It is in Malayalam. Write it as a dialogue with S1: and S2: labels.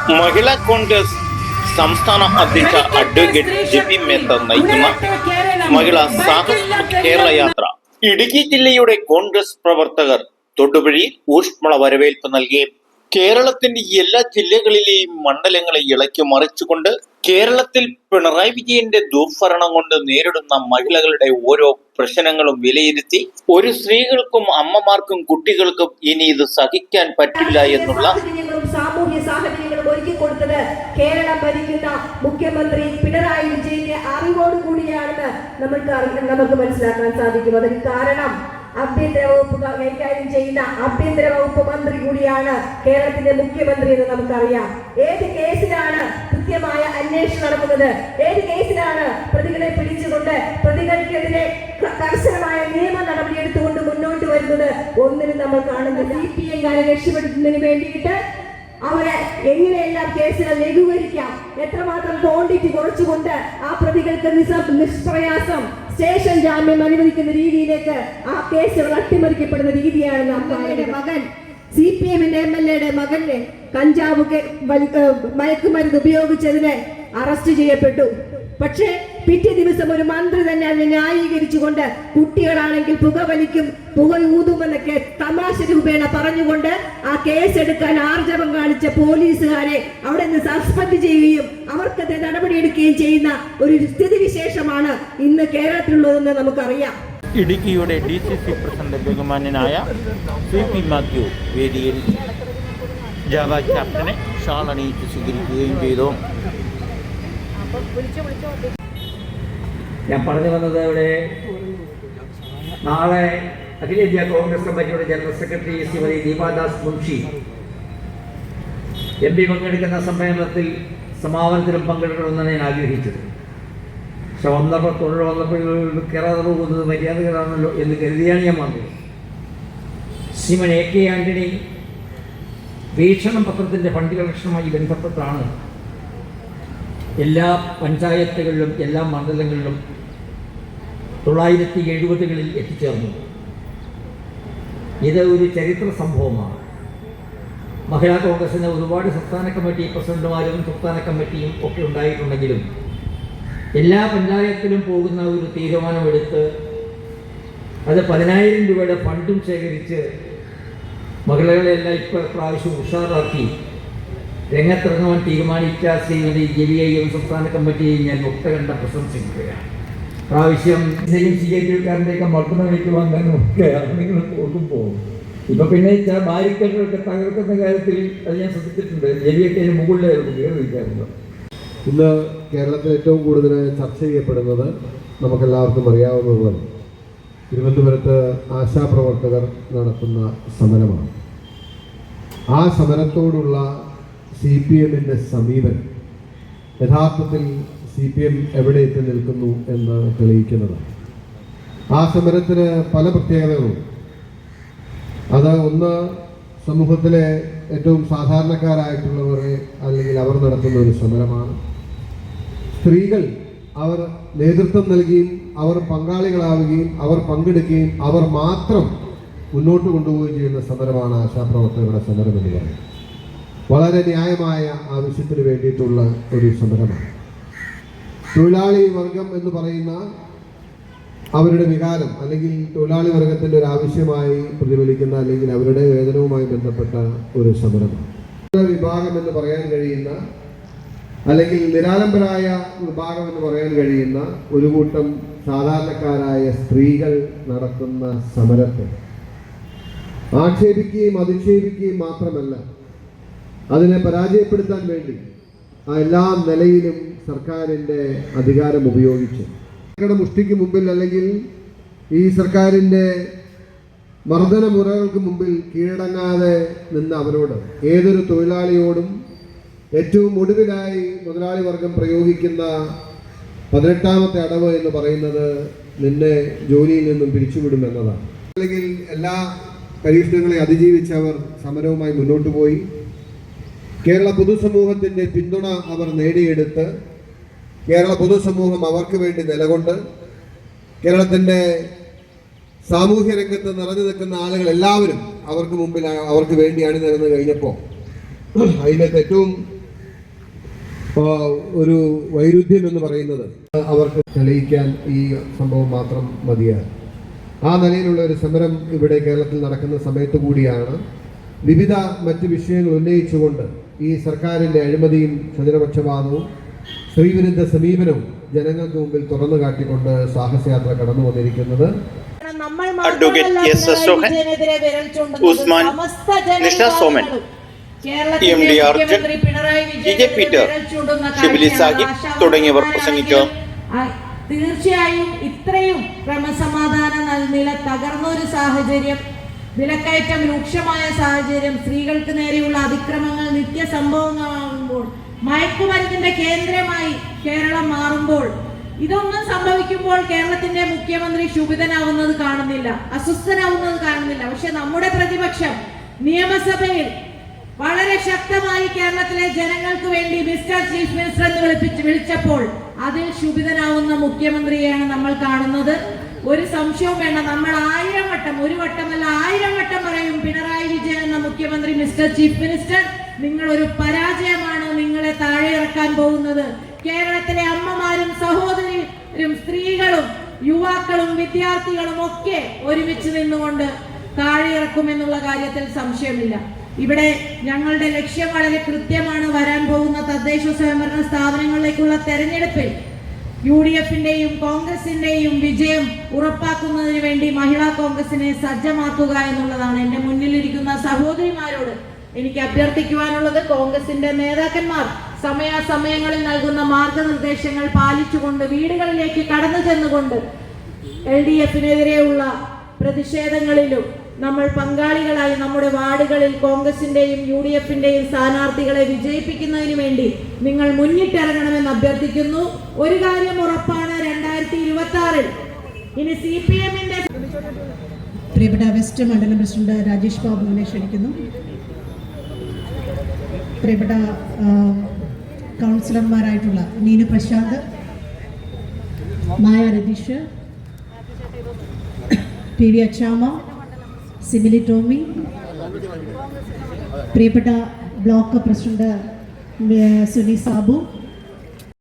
S1: മഹിളാ കോൺഗ്രസ് സംസ്ഥാന അധ്യക്ഷ അഡ്വക്കേറ്റ് ജെപി മേത്ത നയിക്കുന്ന മഹിളാ സാഹസിക കേരള യാത്ര ഇടുക്കി ജില്ലയുടെ കോൺഗ്രസ് പ്രവർത്തകർ തൊടുപുഴയിൽ ഊഷ്മള വരവേൽപ്പ് നൽകി. കേരളത്തിന്റെ എല്ലാ ജില്ലകളിലെയും മണ്ഡലങ്ങളെ ഇളക്കി മറിച്ചുകൊണ്ട് കേരളത്തിൽ പിണറായി വിജയന്റെ ദുർഭരണം കൊണ്ട് നേരിടുന്ന മഹിളകളുടെ ഓരോ പ്രശ്നങ്ങളും വിലയിരുത്തി ഒരു സ്ത്രീകൾക്കും അമ്മമാർക്കും കുട്ടികൾക്കും ഇനി ഇത് സഹിക്കാൻ പറ്റില്ല എന്നുള്ള
S2: സാമൂഹ്യ സാഹചര്യങ്ങളും ഒരുക്കി കൊടുത്തത് കേരളം ഭരിക്കുന്ന മുഖ്യമന്ത്രി പിണറായി വിജയന്റെ അറിവോടുകൂടിയാണെന്ന് നമുക്ക് മനസ്സിലാക്കാൻ സാധിക്കും. അതിന് കാരണം ആഭ്യന്തര വകുപ്പ് കൈകാര്യം ചെയ്യുന്ന ആഭ്യന്തര വകുപ്പ് മന്ത്രി കൂടിയാണ് കേരളത്തിന്റെ മുഖ്യമന്ത്രി എന്ന് നമുക്കറിയാം. ഏത് കേസിലാണ് കൃത്യമായ അന്വേഷണം നടക്കുന്നത്, ഏത് കേസിലാണ് പ്രതികളെ പിടിച്ചുകൊണ്ട് പ്രതികൾക്കെതിരെ കർശനമായ നിയമ നടപടി എടുത്തുകൊണ്ട് മുന്നോട്ട് വരുന്നത് ഒന്നിനും നമ്മൾ കാണുന്നത് CPM രക്ഷപ്പെടുത്തുന്നതിന് വേണ്ടിയിട്ട് അവരെ എങ്ങനെയെല്ലാം കേസുകൾ ലഘൂകരിക്കാം, എത്രമാത്രം ക്വാണ്ടിറ്റി കുറച്ചുകൊണ്ട് ആ പ്രതികൾക്ക് നിഷ്പ്രയാസം സ്റ്റേഷൻ ജാമ്യം അനുവദിക്കുന്ന രീതിയിലേക്ക് ആ കേസുകൾ അട്ടിമറിക്കപ്പെടുന്ന രീതിയാണ് നാം കാണുന്നത്. മകൻ CPM MLA മകന്റെ കഞ്ചാവ് മയക്കുമരുന്ന് ഉപയോഗിച്ചതിന് അറസ്റ്റ് ചെയ്യപ്പെട്ടു. പക്ഷേ പിറ്റേ ദിവസം ഒരു മന്ത്രി തന്നെ അതിനെ ന്യായീകരിച്ചുകൊണ്ട് കുട്ടികളാണെങ്കിൽ പുകവലിക്കും പുകയൂതുമെന്നൊക്കെ തമാശ രൂപേണ പറഞ്ഞുകൊണ്ട് ആ കേസെടുക്കാൻ ആർജവം കാണിച്ച പോലീസുകാരെ അവിടെ നിന്ന് സസ്പെൻഡ് ചെയ്യുകയും അവർക്കെതിരെ നടപടിയെടുക്കുകയും ചെയ്യുന്ന ഒരു സ്ഥിതിവിശേഷമാണ് ഇന്ന് കേരളത്തിലുള്ളതെന്ന് നമുക്കറിയാം.
S3: ഇടുക്കിയുടെ DCC പ്രസിഡന്റ് ബഹുമാന്യനായ CP മാത്യു വേദിയിൽ ജാവ ക്യാപ്റ്റനെ ഷാൾ അണിയിച്ച് സ്വീകരിക്കുകയും ചെയ്തു.
S4: ഞാൻ പറഞ്ഞു വന്നത് ഇവിടെ നാളെ അഖിലേന്ത്യാ കോൺഗ്രസ് കമ്മിറ്റിയുടെ general secretary Shrimati Deepa Das Munshi MP പങ്കെടുക്കുന്ന സമ്മേളനത്തിൽ സമാപനത്തിലും പങ്കെടുക്കണമെന്നാണ് ഞാൻ ആഗ്രഹിച്ചത്. പക്ഷെ വന്നപ്പോൾ കയറാതെ പോകുന്നത് മര്യാദകളാണല്ലോ എന്ന് കരുതിയാണ് ഞാൻ വന്നത്. ശ്രീമൻ AK ആന്റണി വീക്ഷണം പത്രത്തിൻ്റെ ഫണ്ട് കളക്ഷനുമായി ബന്ധപ്പെട്ടാണ് എല്ലാ പഞ്ചായത്തുകളിലും എല്ലാ മണ്ഡലങ്ങളിലും 1970-കളിൽ എത്തിച്ചേർന്നു. ഇത് ഒരു ചരിത്ര സംഭവമാണ്. മഹിളാ കോൺഗ്രസിന് ഒരുപാട് സംസ്ഥാന കമ്മിറ്റി പ്രസിഡന്റുമാരും സംസ്ഥാന കമ്മിറ്റിയും ഒക്കെ ഉണ്ടായിട്ടുണ്ടെങ്കിലും എല്ലാ പഞ്ചായത്തിലും പോകുന്ന ഒരു തീരുമാനമെടുത്ത് അത് 10,000 രൂപയുടെ ഫണ്ടും ശേഖരിച്ച് മഹിളകളെല്ലാം പ്രാവശ്യം ഉഷാറാക്കി രംഗത്തിറങ്ങുവാൻ തീരുമാനിച്ച ശ്രീമതി ജെവിയെയും സംസ്ഥാന കമ്മിറ്റിയെയും ഞാൻ മുക്തകണ്ഠ പ്രശംസിക്കുകയാണ്. പ്രാവശ്യം CITക്കാരൻ്റെയൊക്കെ മർദ്ദന വയ്ക്കുവാൻ തന്നെ ഒക്കെ നിങ്ങൾ പോകുമ്പോൾ ഇപ്പം പിന്നെ ബാരിക്കേഡുകളൊക്കെ തകർക്കുന്ന കാര്യത്തിൽ അത് ഞാൻ ശ്രദ്ധിച്ചിട്ടുണ്ട്. ജെവിയൊക്കെ അതിന് മുകളിലായിരുന്നു കയറിയിരിക്കാറുണ്ട്.
S5: ഇന്ന് കേരളത്തിൽ ഏറ്റവും കൂടുതൽ ചർച്ച ചെയ്യപ്പെടുന്നത് നമുക്കെല്ലാവർക്കും അറിയാവുന്നതുപോലെ തിരുവനന്തപുരത്ത് ആശാപ്രവർത്തകർ നടത്തുന്ന സമരമാണ്. ആ സമരത്തോടുള്ള CPMൻ്റെ സമീപനം യഥാർത്ഥത്തിൽ CPM എവിടെ എത്തി നിൽക്കുന്നു എന്ന് തെളിയിക്കുന്നതാണ്. ആ സമരത്തിന് പല പ്രത്യേകതകളും. അത് ഒന്ന്, സമൂഹത്തിലെ ഏറ്റവും സാധാരണക്കാരായിട്ടുള്ളവരെ അല്ലെങ്കിൽ അവർ നടത്തുന്ന ഒരു സമരമാണ്. സ്ത്രീകൾ അവർ നേതൃത്വം നൽകുകയും അവർ പങ്കാളികളാവുകയും അവർ പങ്കെടുക്കുകയും അവർ മാത്രം മുന്നോട്ട് കൊണ്ടുപോവുകയും ചെയ്യുന്ന സമരമാണ് ആശാപ്രവർത്തകരുടെ സമരം എന്ന് പറയുന്നത്. വളരെ ന്യായമായ ആവശ്യത്തിന് വേണ്ടിയിട്ടുള്ള ഒരു സമരമാണ്. തൊഴിലാളി വർഗം എന്ന് പറയുന്ന അവരുടെ വികാരം അല്ലെങ്കിൽ തൊഴിലാളി വർഗത്തിൻ്റെ ഒരു ആവശ്യമായി പ്രതിഫലിക്കുന്ന അല്ലെങ്കിൽ അവരുടെ വേതനവുമായി ബന്ധപ്പെട്ട ഒരു സമരമാണ്. വിഭാഗം എന്ന് പറയാൻ കഴിയുന്ന അല്ലെങ്കിൽ നിരാലംബരായ വിഭാഗം എന്ന് പറയാൻ കഴിയുന്ന ഒരു കൂട്ടം സാധാരണക്കാരായ സ്ത്രീകൾ നടത്തുന്ന സമരത്തെ ആക്ഷേപിക്കുകയും അധിക്ഷേപിക്കുകയും മാത്രമല്ല, അതിനെ പരാജയപ്പെടുത്താൻ വേണ്ടി ആ എല്ലാ നിലയിലും സർക്കാരിൻ്റെ അധികാരം ഉപയോഗിച്ച് മുഷ്ടിക്ക് മുമ്പിൽ അല്ലെങ്കിൽ ഈ സർക്കാരിൻ്റെ മർദ്ദന മുറകൾക്ക് മുമ്പിൽ കീഴടങ്ങാതെ നിന്ന അവരോട്, ഏതൊരു തൊഴിലാളിയോടും ഏറ്റവും ഒടുവിലായി മുതലാളി വർഗം പ്രയോഗിക്കുന്ന 18ാമത്തെ അടവ് എന്ന് പറയുന്നത് നിന്നെ ജോലിയിൽ നിന്നും പിരിച്ചുവിടുമെന്നതാണ്. അല്ലെങ്കിൽ എല്ലാ പരീക്ഷണങ്ങളെ അതിജീവിച്ചവർ സമരവുമായി മുന്നോട്ട് പോയി. കേരള പൊതുസമൂഹത്തിൻ്റെ പിന്തുണ അവർ നേടിയെടുത്ത് കേരള പൊതുസമൂഹം അവർക്ക് വേണ്ടി നിലകൊണ്ട് കേരളത്തിൻ്റെ സാമൂഹ്യ രംഗത്ത് നിറഞ്ഞു നിൽക്കുന്ന ആളുകൾ എല്ലാവരും അവർക്ക് മുമ്പിൽ അവർക്ക് വേണ്ടി അണിനിരന്ന് കഴിഞ്ഞപ്പോൾ അതിനകത്ത് ഏറ്റവും ഒരു വൈരുദ്ധ്യം എന്ന് പറയുന്നത് അവർക്ക് തെളിയിക്കാൻ ഈ സംഭവം മാത്രം മതിയാണ്. ആ നിലയിലുള്ള ഒരു സമരം ഇവിടെ കേരളത്തിൽ നടക്കുന്ന സമയത്ത് കൂടിയാണ് വിവിധ മറ്റ് വിഷയങ്ങൾ ഉന്നയിച്ചുകൊണ്ട് ഈ സർക്കാരിൻ്റെ അഴിമതിയും സ്വജനപക്ഷപാതവും സ്ത്രീവിരുദ്ധ സമീപനവും ജനങ്ങൾക്ക് മുമ്പിൽ തുറന്നു കാട്ടിക്കൊണ്ട് സാഹസയാത്ര കടന്നു വന്നിരിക്കുന്നത്.
S1: Advocate S S Sohan, Usman, Nisha Soman, MD Arjun, TJ Peter, Shibili Sahib തുടങ്ങിയവർ പ്രസംഗിച്ചു.
S6: തീർച്ചയായും ഇത്രയും ക്രമസമാധാന നില തകർന്ന ഒരു സാഹചര്യം, വിലക്കയറ്റം രൂക്ഷമായ സാഹചര്യം, സ്ത്രീകൾക്ക് നേരെയുള്ള അതിക്രമങ്ങൾ നിത്യസംഭവങ്ങളാകുമ്പോൾ, മയക്കുമരുന്നിന്റെ കേന്ദ്രമായി കേരളം മാറുമ്പോൾ, ഇതൊന്നും സംഭവിക്കുമ്പോൾ കേരളത്തിന്റെ മുഖ്യമന്ത്രി ക്ഷുഭിതനാവുന്നത് കാണുന്നില്ല, അസ്വസ്ഥനാവുന്നത് കാണുന്നില്ല. പക്ഷെ നമ്മുടെ പ്രതിപക്ഷം നിയമസഭയിൽ വളരെ ശക്തമായി കേരളത്തിലെ ജനങ്ങൾക്ക് വേണ്ടി മിസ്റ്റർ ചീഫ് മിനിസ്റ്റർ എന്ന് വിളിച്ചപ്പോൾ അതിൽ ക്ഷുഭിതനാവുന്ന മുഖ്യമന്ത്രിയെയാണ് നമ്മൾ കാണുന്നത്. ഒരു സംശയവും വേണ്ട, നമ്മൾ 1000 വട്ടം, ഒരു വട്ടമല്ല 1000 വട്ടം പറയും, പിണറായി വിജയൻ എന്ന മുഖ്യമന്ത്രി, മിസ്റ്റർ ചീഫ് മിനിസ്റ്റർ, നിങ്ങൾ ഒരു പരാജയമാണ്, നിങ്ങളെ താഴെ ഇറക്കാൻ പോകുന്നത്. കേരളത്തിലെ അമ്മമാരും സഹോദരിയും സ്ത്രീകളും യുവാക്കളും വിദ്യാർത്ഥികളും ഒക്കെ ഒരുമിച്ച് നിന്നുകൊണ്ട് താഴെ ഇറക്കുമെന്നുള്ള കാര്യത്തിൽ സംശയമില്ല. ഇവിടെ ഞങ്ങളുടെ ലക്ഷ്യം വളരെ കൃത്യമാണ്. വരാൻ പോകുന്ന തദ്ദേശ സ്വയംഭരണ സ്ഥാപനങ്ങളിലേക്കുള്ള തെരഞ്ഞെടുപ്പിൽ UDF-ന്റെയും കോൺഗ്രസിന്റെയും വിജയം ഉറപ്പാക്കുന്നതിന് വേണ്ടി മഹിളാ കോൺഗ്രസിനെ സജ്ജമാക്കുക എന്നുള്ളതാണ്. എൻ്റെ മുന്നിലിരിക്കുന്ന സഹോദരിമാരോട് എനിക്ക് അഭ്യർത്ഥിക്കുവാനുള്ളത്, കോൺഗ്രസിന്റെ നേതാക്കന്മാർ സമയാസമയങ്ങളിൽ നൽകുന്ന മാർഗനിർദ്ദേശങ്ങൾ പാലിച്ചുകൊണ്ട് വീടുകളിലേക്ക് കടന്നു ചെന്നുകൊണ്ട് LDF-നെതിരെയുള്ള പ്രതിഷേധങ്ങളിലും നമ്മൾ പങ്കാളികളായി നമ്മുടെ വാർഡുകളിൽ കോൺഗ്രസിന്റെയും UDF-ന്റെയും സ്ഥാനാർത്ഥികളെ വിജയിപ്പിക്കുന്നതിന് വേണ്ടി നിങ്ങൾ മുന്നിട്ടിറങ്ങണമെന്ന് അഭ്യർത്ഥിക്കുന്നു. ഒരു കാര്യം ഉറപ്പാണ്, 2026-ൽ ഇനി CPM-ന്റെ
S7: പ്രിയപ്പെട്ട വെസ്റ്റ് മണ്ഡലം പ്രസിഡന്റ് രാജേഷ് ബാബുവിനെ ക്ഷണിക്കുന്നു. പ്രിയപ്പെട്ട കൗൺസിലർമാരായിട്ടുള്ള നീനു പ്രശാന്ത്, മായ രതീഷ്, PV അച്ചാമ, സിമിലി ടോമി, പ്രിയപ്പെട്ട ബ്ലോക്ക് പ്രസിഡന്റ് സുനി സാബു,